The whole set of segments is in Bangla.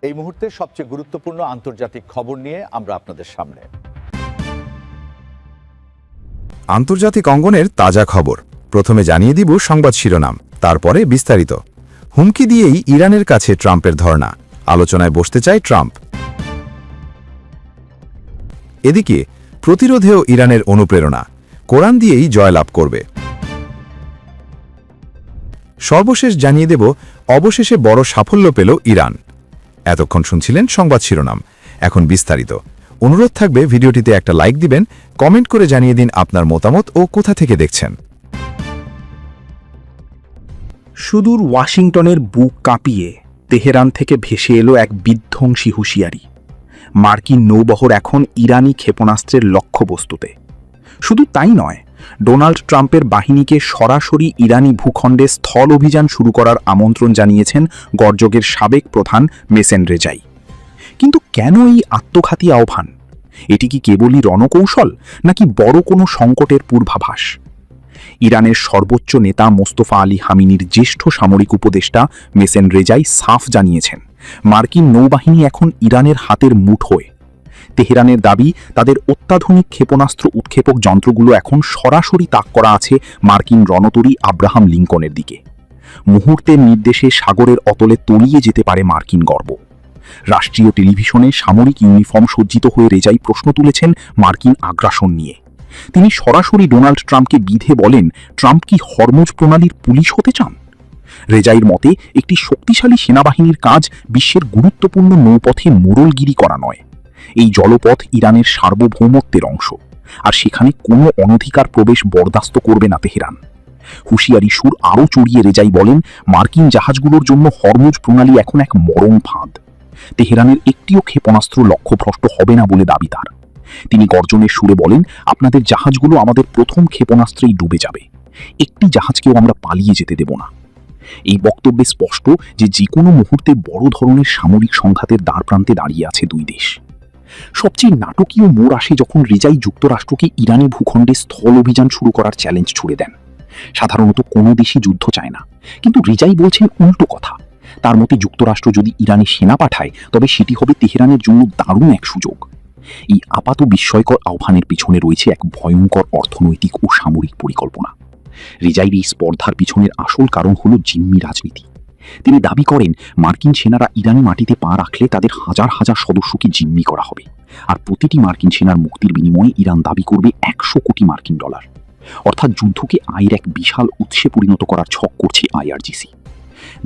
এই মুহূর্তে সবচেয়ে গুরুত্বপূর্ণ আন্তর্জাতিক খবর নিয়ে আমরা আপনাদের সামনে। আন্তর্জাতিক অঙ্গনের তাজা খবর। প্রথমে জানিয়ে দিব সংবাদ শিরোনাম, তারপরে বিস্তারিত। হুমকি দিয়েই ইরানের কাছে ট্রাম্পের ধর্ণা, আলোচনায় বসতে চায় ট্রাম্প। এদিকে প্রতিরোধেও ইরানের অনুপ্রেরণা, কোরআন দিয়েই জয়লাভ করবে। সর্বশেষ জানিয়ে দেব, অবশেষে বড় সাফল্য পেল ইরান। এতক্ষণ শুনছিলেন সংবাদ শিরোনাম, এখন বিস্তারিত। অনুরোধ থাকবে ভিডিওটিতে একটা লাইক দিবেন, কমেন্ট করে জানিয়ে দিন আপনার মতামত ও কোথা থেকে দেখছেন। সুদূর ওয়াশিংটনের বুক কাঁপিয়ে তেহরান থেকে ভেসে এলো এক বিধ্বংসী হুঁশিয়ারি। মার্কিন নৌবহর এখন ইরানি ক্ষেপণাস্ত্রের লক্ষ্যবস্তুতে। শুধু তাই নয়, ডোনাল্ড ট্রাম্পের বাহিনীকে সরাসরি ইরানি ভূখণ্ডে স্থল অভিযান শুরু করার আমন্ত্রণ জানিয়েছেন গর্জগের সাবেক প্রধান মেসেন রেজাই। কিন্তু কেন এই আত্মঘাতী আহ্বান? এটি কি কেবলই রণকৌশল, নাকি বড় কোনো সংকটের পূর্বাভাস? ইরানের সর্বোচ্চ নেতা মোস্তফা আলী হামিনির জ্যেষ্ঠ সামরিক উপদেষ্টা মেসেন রেজাই সাফ জানিয়েছেন, মার্কিন নৌবাহিনী এখন ইরানের হাতের মুঠোয়। তেহরানের দাবি, তাদের অত্যাধুনিক ক্ষেপণাস্ত্র উৎক্ষেপক যন্ত্রগুলো এখন সরাসরি তাক করা আছে মার্কিন রণতরী আব্রাহাম লিঙ্কনের দিকে। মুহূর্তের নির্দেশে সাগরের অতলে তলিয়ে যেতে পারে মার্কিন গর্ব। রাষ্ট্রীয় টেলিভিশনে সামরিক ইউনিফর্ম সজ্জিত হয়ে রেজাই প্রশ্ন তুলেছেন মার্কিন আগ্রাসন নিয়ে। তিনি সরাসরি ডোনাল্ড ট্রাম্পকে বিধে বলেন, ট্রাম্প কি হরমুজ প্রণালীর পুলিশ হতে চান? রেজাইর মতে, একটি শক্তিশালী সেনাবাহিনীর কাজ বিশ্বের গুরুত্বপূর্ণ নৌপথে মোড়লগিরি করা নয়। এই জলপথ ইরানের সার্বভৌমত্বের অংশ, আর সেখানে কোনো অনধিকার প্রবেশ বরদাস্ত করবে না তেহরান। হুঁশিয়ারি সুর আরও চড়িয়ে রেজাই বলেন, মার্কিন জাহাজগুলোর জন্য হরমুজ প্রণালী এখন এক মরণ ফাঁদ। তেহরানের একটিও ক্ষেপণাস্ত্র লক্ষ্যভ্রষ্ট হবে না বলে দাবি তার। তিনি গর্জনের সুরে বলেন, আপনাদের জাহাজগুলো আমাদের প্রথম ক্ষেপণাস্ত্রেই ডুবে যাবে। একটি জাহাজকেও আমরা পালিয়ে যেতে দেব না। এই বক্তব্যে স্পষ্ট যে কোনো মুহূর্তে বড় ধরনের সামরিক সংঘাতের দ্বারপ্রান্তে দাঁড়িয়ে আছে দুই দেশ। সবচেয়ে নাটকীয় মোড় আসে যখন রেজাই যুক্তরাষ্ট্রকে ইরানি ভূখণ্ডে স্থল অভিযান শুরু করার চ্যালেঞ্জ ছুড়ে দেন। সাধারণত কোনো দেশই যুদ্ধ চায় না, কিন্তু রেজাই বলছেন উল্টো কথা। তার মতে, যুক্তরাষ্ট্র যদি ইরানে সেনা পাঠায়, তবে সেটি হবে তেহরানের জন্য দারুণ এক সুযোগ। এই আপাত বিস্ময়কর আহ্বানের পিছনে রয়েছে এক ভয়ঙ্কর অর্থনৈতিক ও সামরিক পরিকল্পনা। রেজাইর এই স্পর্ধার পিছনের আসল কারণ হল জিম্মি রাজনীতি। তিনি দাবি করেন, মার্কিন সেনারা ইরানি মাটিতে পা রাখলে তাদের হাজার হাজার সদস্যকে জিম্মি করা হবে, আর প্রতিটি মার্কিন সেনার মুক্তির বিনিময়ে ইরান দাবি করবে 100 কোটি মার্কিন ডলার। অর্থাৎ যুদ্ধকে আয়ের এক বিশাল উৎসে পরিণত করার ছক করছে আইআরজিসি।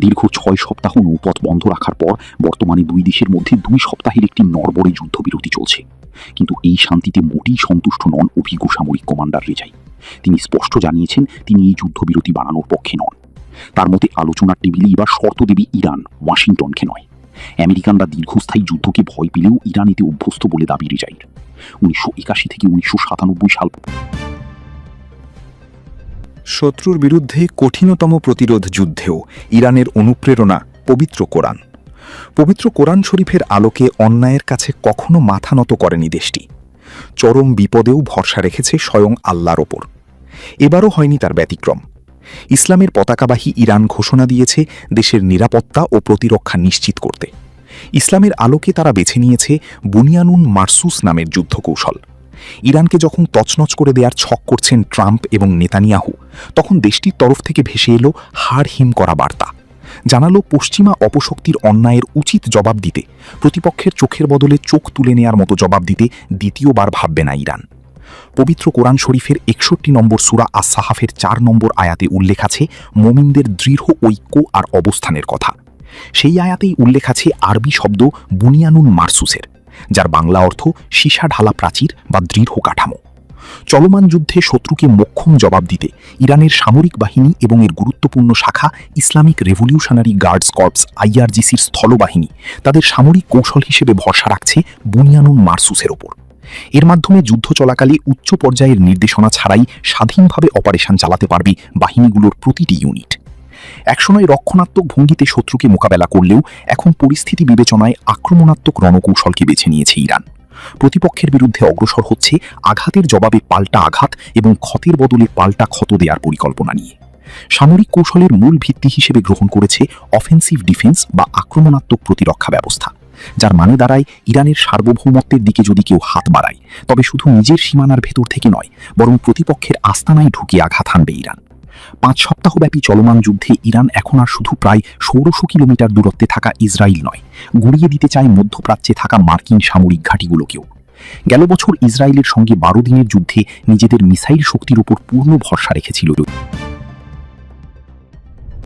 দীর্ঘ 6 সপ্তাহ নৌপথ বন্ধ রাখার পর বর্তমানে দুই দেশের মধ্যে 2 সপ্তাহের একটি নড়বড়ে যুদ্ধবিরতি চলছে। কিন্তু এই শান্তিতে মোটেই সন্তুষ্ট নন অভিজ্ঞ সামরিক কমান্ডার রেজাই। তিনি স্পষ্ট জানিয়েছেন, তিনি এই যুদ্ধবিরতি বাড়ানোর পক্ষে নন। তার মতে, আলোচনার টেবিলে এবার শর্ত দেবে ইরান, ওয়াশিংটনকে নয়। আমেরিকানরা দীর্ঘস্থায়ী যুদ্ধকে ভয় পেলেও ইরান এতে অভ্যস্ত বলে দাবি রেজাইর। 1981 থেকে 1997 সাল শত্রুর বিরুদ্ধে কঠিনতম প্রতিরোধ যুদ্ধেও ইরানের অনুপ্রেরণা পবিত্র কোরআন। পবিত্র কোরআন শরীফের আলোকে অন্যায়ের কাছে কখনো মাথা নত করেনি দেশটি। চরম বিপদেও ভরসা রেখেছে স্বয়ং আল্লাহর ওপর। এবারও হয়নি তার ব্যতিক্রম। ইসলামের পতাকাবাহী ইরান ঘোষণা দিয়েছে দেশের নিরাপত্তা ও প্রতিরক্ষা নিশ্চিত করতে। ইসলামের আলোকে তারা বেছে নিয়েছে বুনিয়ানুন মারসুস নামের যুদ্ধকৌশল। ইরানকে যখন তছনছ করে দেওয়ার ছক করছেন ট্রাম্প এবং নেতানিয়াহু, তখন দেশটির তরফ থেকে ভেসে এলো হাড় হিম করা বার্তা। জানালো, পশ্চিমা অপশক্তির অন্যায়ের উচিত জবাব দিতে, প্রতিপক্ষের চোখের বদলে চোখ তুলে নেয়ার মতো জবাব দিতে দ্বিতীয়বার ভাববে না ইরান। পবিত্র কোরআন শরীফের 61 নম্বর সূরা আস-সাহাফের 4 নম্বর আয়াতে উল্লেখ আছে মুমিনদের দৃঢ় ঐক্য আর অবস্থানের কথা। সেই আয়াতেই উল্লেখ আছে আরবি শব্দ বুনিয়ানুন মারসুসের, যার বাংলা অর্থ সীসা ঢালা প্রাচীর বা দৃঢ় কাঠামো। চলমান যুদ্ধে শত্রুকে মোক্ষম জবাব দিতে ইরানের সামরিক বাহিনী এবং এর গুরুত্বপূর্ণ শাখা ইসলামিক রেভলিউশনারি গার্ডস কর্পস আইআরজিসির স্থলবাহিনী তাদের সামরিক কৌশল হিসেবে ভরসা রাখছে বুনিয়ানুন মারসুসের ওপর। এর মাধ্যমে যুদ্ধ চলাকালে উচ্চ পর্যায়ের নির্দেশনা ছাড়াই স্বাধীনভাবে অপারেশন চালাতে পারবে বাহিনীগুলোর প্রতিটি ইউনিট। একসময় রক্ষণাত্মক ভঙ্গিতে শত্রুকে মোকাবেলা করলেও এখন পরিস্থিতি বিবেচনায় আক্রমণাত্মক রণকৌশলকে বেছে নিয়েছে ইরান। প্রতিপক্ষের বিরুদ্ধে অগ্রসর হচ্ছে আঘাতের জবাবে পাল্টা আঘাত এবং ক্ষতের বদলে পাল্টা ক্ষত দেওয়ার পরিকল্পনা নিয়ে। সামরিক কৌশলের মূল ভিত্তি হিসেবে গ্রহণ করেছে অফেন্সিভ ডিফেন্স বা আক্রমণাত্মক প্রতিরক্ষা ব্যবস্থা, যার মানে দাঁড়ায় ইরানের সার্বভৌমত্বের দিকে যদি কেউ হাত বাড়ায় তবে শুধু নিজের সীমানার ভেতর থেকে নয় বরং প্রতিপক্ষের আস্তানায় ঢুকিয়ে আঘাত হানবে ইরান। 5 সপ্তাহব্যাপী চলমান যুদ্ধে ইরান এখন আর শুধু প্রায় 1600 কিলোমিটার দূরত্বে থাকা ইসরায়েল নয়, গুড়িয়ে দিতে চায় মধ্যপ্রাচ্যে থাকা মার্কিন সামরিক ঘাঁটিগুলোকেও। গেল বছর ইসরায়েলের সঙ্গে 12 দিনের যুদ্ধে নিজেদের মিসাইল শক্তির উপর পূর্ণ ভরসা রেখেছিল।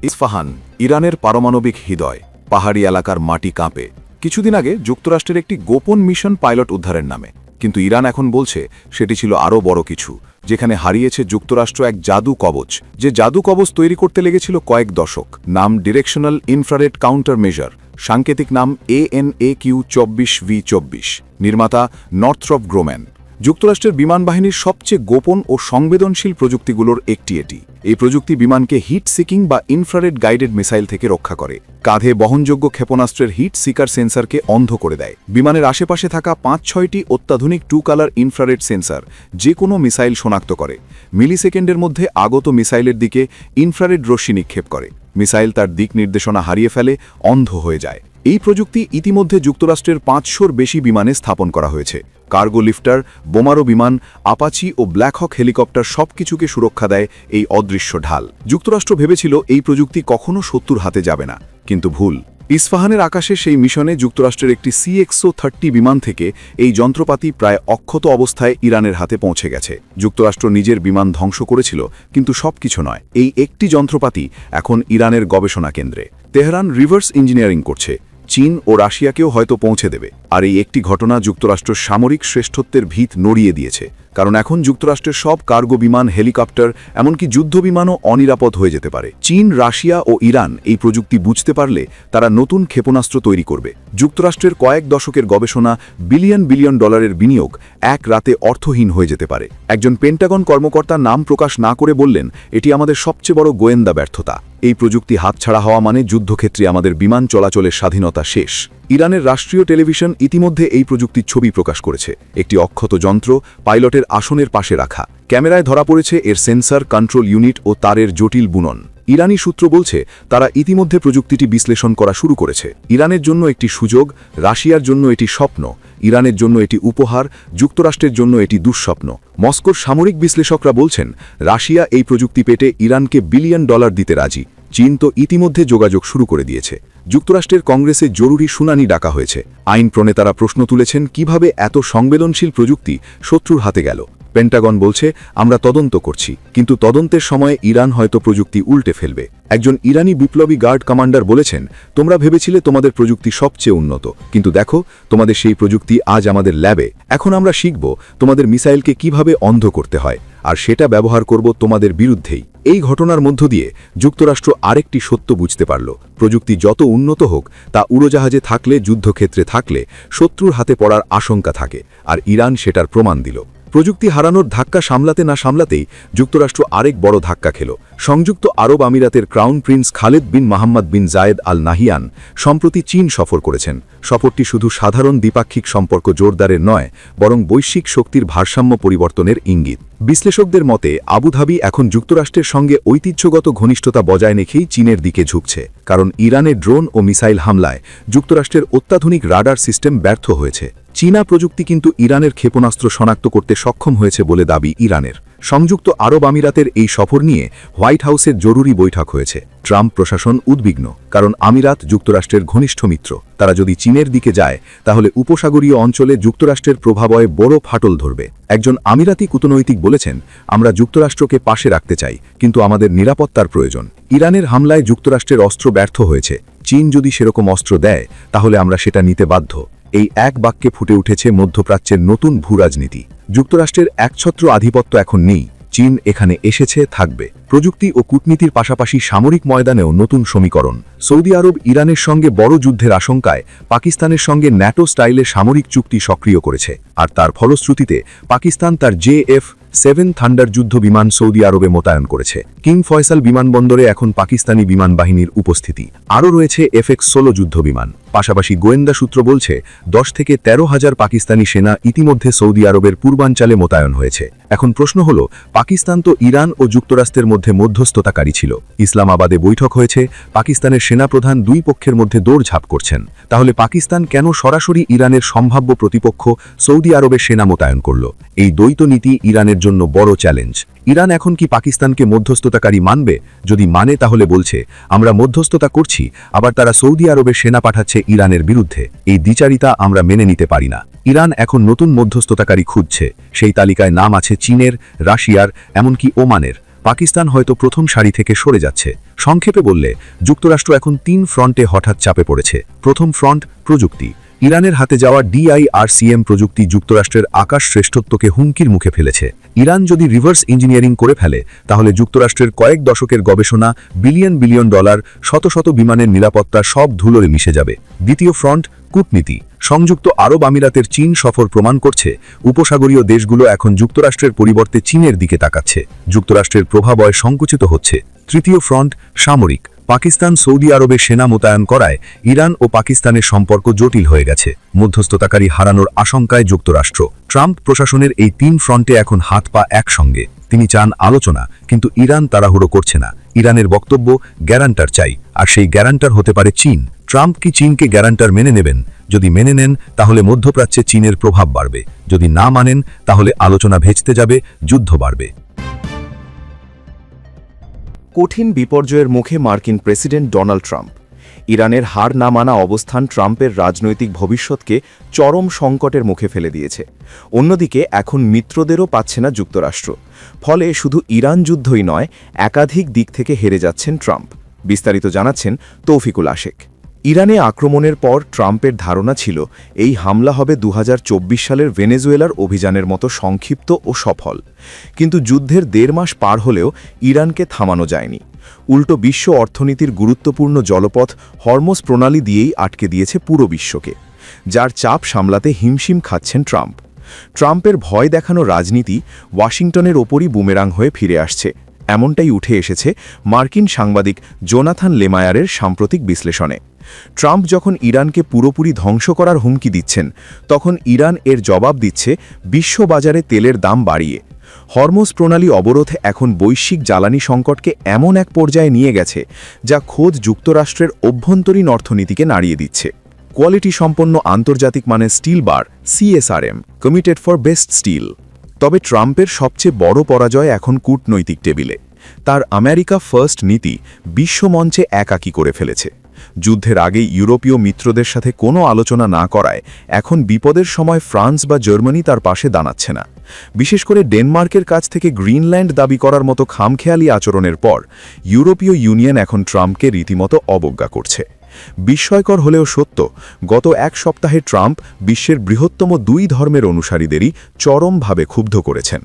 ইস্পাহান, ইরানের পারমাণবিক হৃদয়, পাহাড়ি এলাকার মাটি কাঁপে। কিছুদিন আগে যুক্তরাষ্ট্রের একটি গোপন মিশন পাইলট উদ্ধারের নামে, কিন্তু ইরান এখন বলছে সেটি ছিল আরও বড় কিছু, যেখানে হারিয়েছে যুক্তরাষ্ট্র এক জাদু কবচ। যে জাদু কবচ তৈরি করতে লেগেছিল কয়েক দশক। নাম ডিরেকশনাল ইনফ্রারেড কাউন্টার মেজার, সাংকেতিক নাম ANAQ-24V24, নির্মাতা নর্থ্রপ গ্রোম্যান। যুক্তরাষ্ট্রের বিমান বাহিনীর সবচেয়ে গোপন ও সংবেদনশীল প্রযুক্তিগুলোর একটি এটি। এই প্রযুক্তি বিমানকে হিট সিকিং বা ইনফ্রারেড গাইডেড মিসাইল থেকে রক্ষা করে। কাঁধে বহনযোগ্য ক্ষেপণাস্ত্রের হিট সিকার সেন্সরকে অন্ধ করে দেয়। বিমানের আশেপাশে থাকা 5-6টি অত্যাধুনিক 2 কালার ইনফ্রারেড সেন্সর যে কোনো মিসাইল শনাক্ত করে। মিলিসেকেন্ডের মধ্যে আগত মিসাইলের দিকে ইনফ্রারেড রশ্মি নিক্ষেপ করে। মিসাইল তার দিক নির্দেশনা হারিয়ে ফেলে, অন্ধ হয়ে যায়। এই প্রযুক্তি ইতিমধ্যে যুক্তরাষ্ট্রের 500-র বেশি বিমানে স্থাপন করা হয়েছে। কার্গো লিফটার, বোমারো বিমান, আপাচি ও ব্ল্যাক হক হেলিকপ্টার সবকিছুকে সুরক্ষা দেয় এই অদৃশ্য ঢাল। যুক্তরাষ্ট্র ভেবেছিল এই প্রযুক্তি কখনো শত্রুর হাতে যাবে না, কিন্তু ভুল। ইস্পাহানের আকাশে সেই মিশনে যুক্তরাষ্ট্রের একটি CX-30 বিমান থেকে এই যন্ত্রপাতি প্রায় অক্ষত অবস্থায় ইরানের হাতে পৌঁছে গেছে। যুক্তরাষ্ট্র নিজের বিমান ধ্বংস করেছিল, কিন্তু সবকিছু নয়। এই একটি যন্ত্রপাতি এখন ইরানের গবেষণা কেন্দ্রে। তেহরান রিভার্স ইঞ্জিনিয়ারিং করছে, চীন ও রাশিয়াকেও হয়তো পৌঁছে দেবে। আর এই একটি ঘটনা যুক্তরাষ্ট্রের সামরিক শ্রেষ্ঠত্বের ভিত নড়িয়ে দিয়েছে, কারণ এখন যুক্তরাষ্ট্রের সব কার্গো বিমান, হেলিকপ্টার, এমনকি যুদ্ধ বিমানও অনিরাপদ হয়ে যেতে পারে। চীন, রাশিয়া ও ইরান এই প্রযুক্তি বুঝতে পারলে তারা নতুন ক্ষেপণাস্ত্র তৈরি করবে। যুক্তরাষ্ট্রের কয়েক দশকের গবেষণা, বিলিয়ন বিলিয়ন ডলারের বিনিয়োগ এক রাতে অর্থহীন হয়ে যেতে পারে। একজন পেন্টাগন কর্মকর্তা নাম প্রকাশ না করে বললেন, এটি আমাদের সবচেয়ে বড় গোয়েন্দা ব্যর্থতা। এই প্রযুক্তি হাতছাড়া হওয়া মানে যুদ্ধক্ষেত্রে আমাদের বিমান চলাচলের স্বাধীনতা শেষ। ইরানের রাষ্ট্রীয় টেলিভিশন ইতিমধ্যে এই প্রযুক্তির ছবি প্রকাশ করেছে। একটি অক্ষত যন্ত্র পাইলটের আসনের পাশে রাখা। ক্যামেরায় ধরা পড়েছে এর সেন্সর, কন্ট্রোল ইউনিট ও তারের জটিল বুনন। ইরানি সূত্র বলছে তারা ইতিমধ্যে প্রযুক্তিটি বিশ্লেষণ করা শুরু করেছে। ইরানের জন্য একটি সুযোগ, রাশিয়ার জন্য এটি স্বপ্ন, ইরানের জন্য এটি উপহার, যুক্তরাষ্ট্রের জন্য এটি দুঃস্বপ্ন। মস্কোর সামরিক বিশ্লেষকরা বলছেন রাশিয়া এই প্রযুক্তি পেতে ইরানকে বিলিয়ন ডলার দিতে রাজি। চীন তো ইতিমধ্যে যোগাযোগ শুরু করে দিয়েছে। যুক্তরাষ্ট্রের কংগ্রেসে জরুরি শুনানি ডাকা হয়েছে। আইন প্রণেতারা প্রশ্ন তুলেছেন কিভাবে এত সংবেদনশীল প্রযুক্তি শত্রুর হাতে গেল। পেন্টাগন বলছে আমরা তদন্ত করছি, কিন্তু তদন্তের সময় ইরান হয়তো প্রযুক্তি উল্টে ফেলবে। একজন ইরানি বিপ্লবী গার্ড কমান্ডার বলেছেন, তোমরা ভেবেছিলে তোমাদের প্রযুক্তি সবচেয়ে উন্নত, কিন্তু দেখো তোমাদের সেই প্রযুক্তি আজ আমাদের ল্যাবে। এখন আমরা শিখব তোমাদের মিসাইলকে কিভাবে অন্ধ করতে হয়, আর সেটা ব্যবহার করব তোমাদের বিরুদ্ধেই। এই ঘটনার মধ্য দিয়ে যুক্তরাষ্ট্র আরেকটি সত্য বুঝতে পারল, প্রযুক্তি যত উন্নত হোক তা উড়োজাহাজে থাকলে, যুদ্ধক্ষেত্রে থাকলে শত্রুর হাতে পড়ার আশঙ্কা থাকে, আর ইরান সেটার প্রমাণ দিল। প্রযুক্তি হারানোর ধাক্কা সামলাতে না সামলাতেই যুক্তরাষ্ট্র আরেক বড় ধাক্কা খেল। সংযুক্ত আরব আমিরাতের ক্রাউন প্রিন্স খালেদ বিন মোহাম্মদ বিন জায়েদ আল নাহিয়ান সম্প্রতি চীন সফর করেছেন। সফরটি শুধু সাধারণ দ্বিপাক্ষিক সম্পর্ক জোরদারের নয়, বরং বৈশ্বিক শক্তির ভারসাম্য পরিবর্তনের ইঙ্গিত। বিশ্লেষকদের মতে আবুধাবি এখন যুক্তরাষ্ট্রের সঙ্গে ঐতিহ্যগত ঘনিষ্ঠতা বজায় রেখেই চীনের দিকে ঝুঁকছে, কারণ ইরানের ড্রোন ও মিসাইল হামলায় যুক্তরাষ্ট্রের অত্যাধুনিক রাডার সিস্টেম ব্যর্থ হয়েছে। চীনা প্রযুক্তি কিন্তু ইরানের ক্ষেপণাস্ত্র শনাক্ত করতে সক্ষম হয়েছে বলে দাবি ইরানের। সংযুক্ত আরব আমিরাতের এই সফর নিয়ে হোয়াইট হাউসের জরুরি বৈঠক হয়েছে। ট্রাম্প প্রশাসন উদ্বিগ্ন, কারণ আমিরাত যুক্তরাষ্ট্রের ঘনিষ্ঠ মিত্র। তারা যদি চীনের দিকে যায় তাহলে উপসাগরীয় অঞ্চলে যুক্তরাষ্ট্রের প্রভাবয়ে বড় ফাটল ধরবে। একজন আমিরাতি কূটনৈতিক বলেছেন, আমরা যুক্তরাষ্ট্রকে পাশে রাখতে চাই, কিন্তু আমাদের নিরাপত্তার প্রয়োজন। ইরানের হামলায় যুক্তরাষ্ট্রের অস্ত্র ব্যর্থ হয়েছে। চীন যদি সেরকম অস্ত্র দেয় তাহলে আমরা সেটা নিতে বাধ্য। এই এক বাক্যে ফুটে উঠেছে মধ্যপ্রাচ্যের নতুন ভূরাজনীতি। যুক্তরাষ্ট্রের একছত্র আধিপত্য এখন নেই, চীন এখানে এসেছে, থাকবে। প্রযুক্তি ও কূটনীতির পাশাপাশি সামরিক ময়দানেও নতুন সমীকরণ। সৌদি আরব ইরানের সঙ্গে বড় যুদ্ধের আশঙ্কায় পাকিস্তানের সঙ্গে ন্যাটো স্টাইলে সামরিক চুক্তি সক্রিয় করেছে, আর তার ফলশ্রুতিতে পাকিস্তান তার JF-7 থান্ডার যুদ্ধ বিমান সৌদি আরবে মোতায়েন করেছে। কিং ফয়সাল বিমানবন্দরে এখন পাকিস্তানি বিমান বাহিনীর উপস্থিতি। আরও রয়েছে FX-16 যুদ্ধ বিমান। পাশাপাশি গোয়েন্দা সূত্র বলছে 10 থেকে 13,000 পাকিস্তানি সেনা ইতিমধ্যে সৌদি আরবের পূর্বাঞ্চলে মোতায়েন হয়েছে। এখন প্রশ্ন হল, পাকিস্তান তো ইরান ও যুক্তরাষ্ট্রের মধ্যে মধ্যস্থতাকারী ছিল, ইসলামাবাদে বৈঠক হয়েছে, পাকিস্তানের সেনাপ্রধান দুই পক্ষের মধ্যে দৌড়ঝাঁপ করছেন, তাহলে পাকিস্তান কেন সরাসরি ইরানের সম্ভাব্য প্রতিপক্ষ সৌদি আরবের সেনা মোতায়েন করল? এই দ্বৈত নীতি ইরানের জন্য বড় চ্যালেঞ্জ। ইরান এখন কি পাকিস্তানকে মধ্যস্থতাকারী মানবে? যদি মানে তাহলে বলছে আমরা মধ্যস্থতা করছি, আবার তারা সৌদি আরবের সেনা পাঠাচ্ছে ইরানের বিরুদ্ধে। এই দ্বিচারিতা আমরা মেনে নিতে পারি না। ইরান এখন নতুন মধ্যস্থতাকারী খুঁজছে, সেই তালিকায় নাম আছে চীনের, রাশিয়ার, এমনকি ওমানের। পাকিস্তান হয়তো প্রথম সারি থেকে সরে যাচ্ছে। সংক্ষেপে বললে, যুক্তরাষ্ট্র এখন 3 ফ্রন্টে হঠাৎ চাপে পড়েছে। প্রথম ফ্রন্ট প্রযুক্তি। ইরানের হাতে যাওয়া DIRCM প্রযুক্তি যুক্তরাষ্ট্রের আকাশ শ্রেষ্ঠত্বকে হুমকির মুখে ফেলেছে। ইরান যদি রিভার্স ইঞ্জিনিয়ারিং করে ফেলে, তাহলে যুক্তরাষ্ট্রের কয়েক দশকের গবেষণা, বিলিয়ন বিলিয়ন ডলার, শত শত বিমানের নিরাপত্তা সব ধুলোরে মিশে যাবে। দ্বিতীয় ফ্রন্ট কূটনীতি। সংযুক্ত আরব আমিরাতের চীন সফর প্রমাণ করছে উপসাগরীয় দেশগুলো এখন যুক্তরাষ্ট্রের পরিবর্তে চীনের দিকে তাকাচ্ছে। যুক্তরাষ্ট্রের প্রভাবয় সংকুচিত হচ্ছে। তৃতীয় ফ্রন্ট সামরিক। পাকিস্তান সৌদি আরবে সেনা মোতায়েন করায় ইরান ও পাকিস্তানের সম্পর্ক জটিল হয়ে গেছে। মধ্যস্থতাকারী হারানোর আশঙ্কায় যুক্তরাষ্ট্র। ট্রাম্প প্রশাসনের এই 3 ফ্রন্টে এখন হাত পা একসঙ্গে। তিনি চান আলোচনা, কিন্তু ইরান তাড়াহুড়ো করছে না। ইরানের বক্তব্য গ্যারান্টার চাই, আর সেই গ্যারান্টার হতে পারে চীন। ট্রাম্প কি চীনকে গ্যারান্টার মেনে নেবেন? যদি মেনে নেন, তাহলে মধ্যপ্রাচ্যে চীনের প্রভাব বাড়বে। যদি না মানেন, তাহলে আলোচনা ভেস্তে যাবে, যুদ্ধ বাড়বে। কঠিন বিপর্যয়ের মুখে মার্কিন প্রেসিডেন্ট ডোনাল্ড ট্রাম্প। ইরানের হার না মানা অবস্থান ট্রাম্পের রাজনৈতিক ভবিষ্যৎকে চরম সংকটের মুখে ফেলে দিয়েছে। অন্যদিকে এখন মিত্রদেরও পাচ্ছে না যুক্তরাষ্ট্র। ফলে শুধু ইরান যুদ্ধই নয়, একাধিক দিক থেকে হেরে যাচ্ছেন ট্রাম্প। বিস্তারিত জানাচ্ছেন তৌফিকুল আশেক। ইরানে আক্রমণের পর ট্রাম্পের ধারণা ছিল এই হামলা হবে 2024 সালের ভেনেজুয়েলার অভিযানের মতো সংক্ষিপ্ত ও সফল। কিন্তু যুদ্ধের 1.5 মাস পার হলেও ইরানকে থামানো যায়নি। উল্টো বিশ্ব অর্থনীতির গুরুত্বপূর্ণ জলপথ হরমুজ প্রণালী দিয়েই আটকে দিয়েছে পুরো বিশ্বকে, যার চাপ সামলাতে হিমশিম খাচ্ছেন ট্রাম্প। ট্রাম্পের ভয় দেখানো রাজনীতি ওয়াশিংটনের ওপরই বুমেরাং হয়ে ফিরে আসছে, এমনটাই উঠে এসেছে মার্কিন সাংবাদিক জোনাথান লেমায়ারের সাম্প্রতিক বিশ্লেষণে। ট্রাম্প যখন ইরানকে পুরোপুরি ধ্বংস করার হুমকি দিচ্ছেন, তখন ইরান এর জবাব দিচ্ছে বিশ্ববাজারে তেলের দাম বাড়িয়ে। হরমুজ প্রণালী অবরোধ এখন বৈশ্বিক জ্বালানি সংকটকে এমন এক পর্যায়ে নিয়ে গেছে, যা খোদ যুক্তরাষ্ট্রের অভ্যন্তরীণ অর্থনীতিকে নাড়িয়ে দিচ্ছে। কোয়ালিটি সম্পন্ন আন্তর্জাতিক মানের steel bar CSRM, committed for best steel. তবে ট্রাম্পের সবচেয়ে বড় পরাজয় এখন কূটনৈতিক টেবিলে। তার আমেরিকা ফার্স্ট নীতি বিশ্বমঞ্চে একাকী করে ফেলেছে। যুদ্ধের আগেই ইউরোপীয় মিত্রদের সাথে কোনো আলোচনা না করায় এখন বিপদের সময় ফ্রান্স বা জার্মানি তার পাশে দাঁড়াচ্ছে না। বিশেষ করে ডেনমার্কের কাছ থেকে গ্রিনল্যান্ড দাবি করার মতো খামখেয়ালি আচরণের পর ইউরোপীয় ইউনিয়ন এখন ট্রাম্পকে রীতিমতো অবজ্ঞা করছে। বিস্ময়কর হলেও সত্য, গত এক সপ্তাহে ট্রাম্প বিশ্বের বৃহত্তম 2 ধর্মের অনুসারীদেরই চরমভাবে ক্ষুব্ধ করেছেন।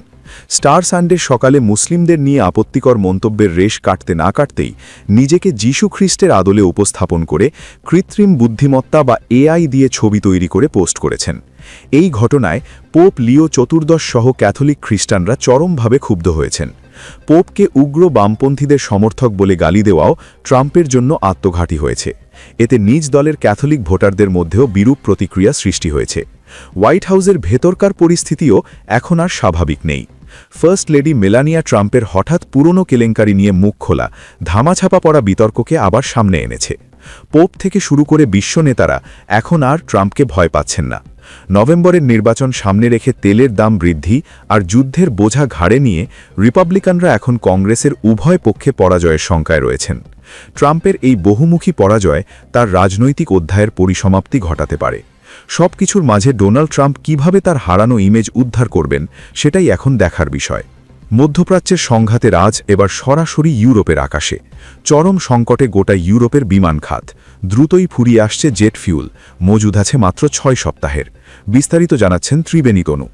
স্টার সানডের সকালে মুসলিমদের নিয়ে আপত্তিকর মন্তব্যের রেশ কাটতে না কাটতেই নিজেকে যীশু খ্রিস্টের আদলে উপস্থাপন করে কৃত্রিম বুদ্ধিমত্তা বা AI দিয়ে ছবি তৈরি করে পোস্ট করেছেন। এই ঘটনায় পোপ লিও চতুর্দশ সহ ক্যাথলিক খ্রিস্টানরা চরমভাবে ক্ষুব্ধ হয়েছেন। পোপকে উগ্র বামপন্থীদের সমর্থক বলে গালি দেওয়াও ট্রাম্পের জন্য আত্মঘাতী হয়েছে। এতে নিজ দলের ক্যাথলিক ভোটারদের মধ্যেও বিরূপ প্রতিক্রিয়া সৃষ্টি হয়েছে। হোয়াইট হাউসের ভেতরকার পরিস্থিতিও এখন আর স্বাভাবিক নেই। ফার্স্ট লেডি মেলানিয়া ট্রাম্পের হঠাৎ পুরনো কেলেঙ্কারি নিয়ে মুখ খোলা ধামাছাপা পড়া বিতর্ককে আবার সামনে এনেছে। পোপ থেকে শুরু করে বিশ্ব নেতারা এখন আর ট্রাম্পকে ভয় পাচ্ছেন না। নভেম্বরের নির্বাচন সামনে রেখে তেলের দাম বৃদ্ধি আর যুদ্ধের বোঝা ঘাড়ে নিয়ে রিপাবলিকানরা এখন কংগ্রেসের উভয় পক্ষে পরাজয়ের শঙ্কায় রয়েছেন। ট্রাম্পের এই বহুমুখী পরাজয় তার রাজনৈতিক অধ্যায়ের পরিসমাপ্তি ঘটাতে পারে। সবকিছুর মাঝে ডোনাল্ড ট্রাম্প কিভাবে তার হারানো ইমেজ উদ্ধার করবেন, সেটাই এখন দেখার বিষয়। মধ্যপ্রাচ্যের সংঘাতের আজ এবার সরাসরি ইউরোপের আকাশে। চরম সংকটে গোটা ইউরোপের বিমান খাত। দ্রুতই ফুরিয়ে আসছে জেট ফিউল, মজুদ আছে মাত্র 6 সপ্তাহের। বিস্তারিত জানাচ্ছেন ত্রিবেণী তনু।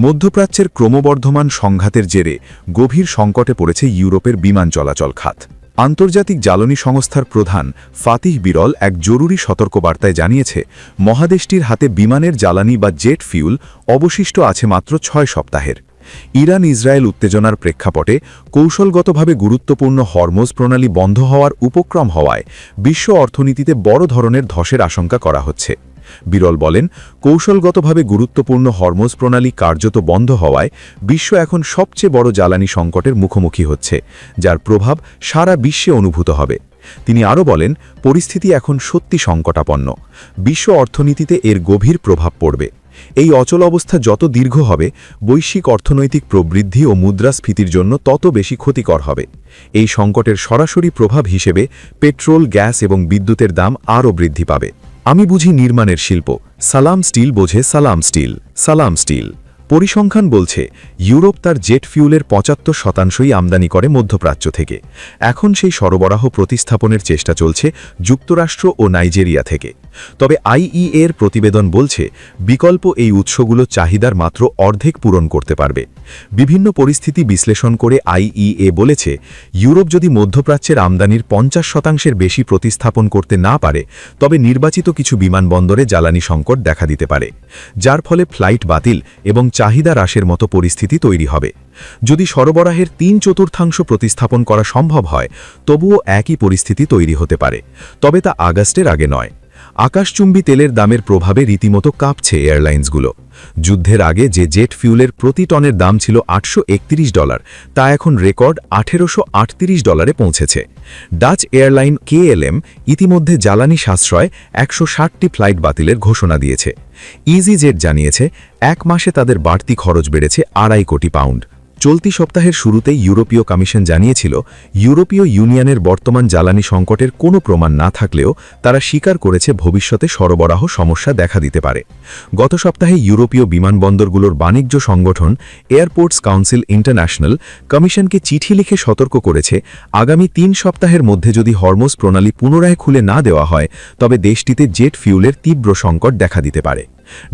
মধ্যপ্রাচ্যের ক্রমবর্ধমান সংঘাতের জেরে গভীর সংকটে পড়েছে ইউরোপের বিমান চলাচল খাত। আন্তর্জাতিক জ্বালানি সংস্থার প্রধান ফাতিহ বিরল এক জরুরি সতর্কবার্তায় জানিয়েছে, মহাদেশটির হাতে বিমানের জ্বালানি বা জেট ফিউল অবশিষ্ট আছে মাত্র 6 সপ্তাহের। ইরান ইসরায়েল উত্তেজনার প্রেক্ষাপটে কৌশলগতভাবে গুরুত্বপূর্ণ হরমোজ প্রণালী বন্ধ হওয়ার উপক্রম হওয়ায় বিশ্ব অর্থনীতিতে বড় ধরনের ধসের আশঙ্কা করা হচ্ছে। বিরল বলেন, কৌশলগতভাবে গুরুত্বপূর্ণ হরমোজ প্রণালী কার্যত বন্ধ হওয়ায় বিশ্ব এখন সবচেয়ে বড় জ্বালানি সংকটের মুখোমুখি হচ্ছে, যার প্রভাব সারা বিশ্বে অনুভূত হবে। তিনি আরও বলেন, পরিস্থিতি এখন সত্যি সংকটাপন্ন। বিশ্ব অর্থনীতিতে এর গভীর প্রভাব পড়বে। এই অচল অবস্থা যত দীর্ঘ হবে, বৈশ্বিক অর্থনৈতিক প্রবৃদ্ধি ও মুদ্রাস্ফীতির জন্য তত বেশি ক্ষতিকর হবে। এই সংকটের সরাসরি প্রভাব হিসেবে পেট্রোল, গ্যাস এবং বিদ্যুতের দাম আরও বৃদ্ধি পাবে। আমি বুঝি নির্মাণের শিল্প, সালাম স্টিল বোঝে সালাম স্টিল। সালাম স্টিল পরিসংখ্যান বলছে, ইউরোপ তার জেট ফিউলের ৭৫% আমদানি করে মধ্যপ্রাচ্য থেকে। এখন সেই সরবরাহ প্রতিস্থাপনের চেষ্টা চলছে যুক্তরাষ্ট্র ও নাইজেরিয়া থেকে। তবে আইইএর প্রতিবেদন বলছে, বিকল্প এই উৎসগুলো চাহিদার মাত্র অর্ধেক পূরণ করতে পারবে। বিভিন্ন পরিস্থিতি বিশ্লেষণ করে আইইএ বলেছে, ইউরোপ যদি মধ্যপ্রাচ্যের আমদানির ৫০% বেশি প্রতিস্থাপন করতে না পারে, তবে নির্বাচিত কিছু বিমানবন্দরে জ্বালানি সংকট দেখা দিতে পারে, যার ফলে ফ্লাইট বাতিল এবং চাহিদা হ্রাসের মতো পরিস্থিতি তৈরি হবে। যদি সরবরাহের ৩/৪ প্রতিস্থাপন করা সম্ভব হয়, তবুও একই পরিস্থিতি তৈরি হতে পারে, তবে তা আগস্টের আগে নয়। আকাশচুম্বী তেলের দামের প্রভাবে রীতিমতো কাঁপছে এয়ারলাইন্সগুলো। যুদ্ধের আগে যে জেট ফিউলের প্রতি টনের দাম ছিল $831, তা এখন রেকর্ড $1838 পৌঁছেছে। ডাচ এয়ারলাইন KLM ইতিমধ্যে জ্বালানি সাশ্রয় ১৬০টি ফ্লাইট বাতিলের ঘোষণা দিয়েছে। ইজিজেট জানিয়েছে, ১ মাসে তাদের বাড়তি খরচ বেড়েছে £২.৫ কোটি। চলতি সপ্তাহের শুরুতেই ইউরোপীয় কমিশন জানিয়েছিল, ইউরোপীয় ইউনিয়নের বর্তমান জ্বালানি সংকটের কোনো প্রমাণ না থাকলেও তারা স্বীকার করেছে ভবিষ্যতে সরবরাহ সমস্যা দেখা দিতে পারে। গত সপ্তাহে ইউরোপীয় বিমানবন্দরগুলোর বাণিজ্য সংগঠন এয়ারপোর্টস কাউন্সিল ইন্টারন্যাশনাল কমিশনকে চিঠি লিখে সতর্ক করেছে, আগামী ৩ সপ্তাহের মধ্যে যদি হরমোজ প্রণালী পুনরায় খুলে না দেওয়া হয়, তবে দেশটিতে জেট ফিউলের তীব্র সংকট দেখা দিতে পারে।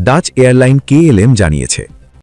ডাচ এয়ারলাইন KLM জানিয়েছে,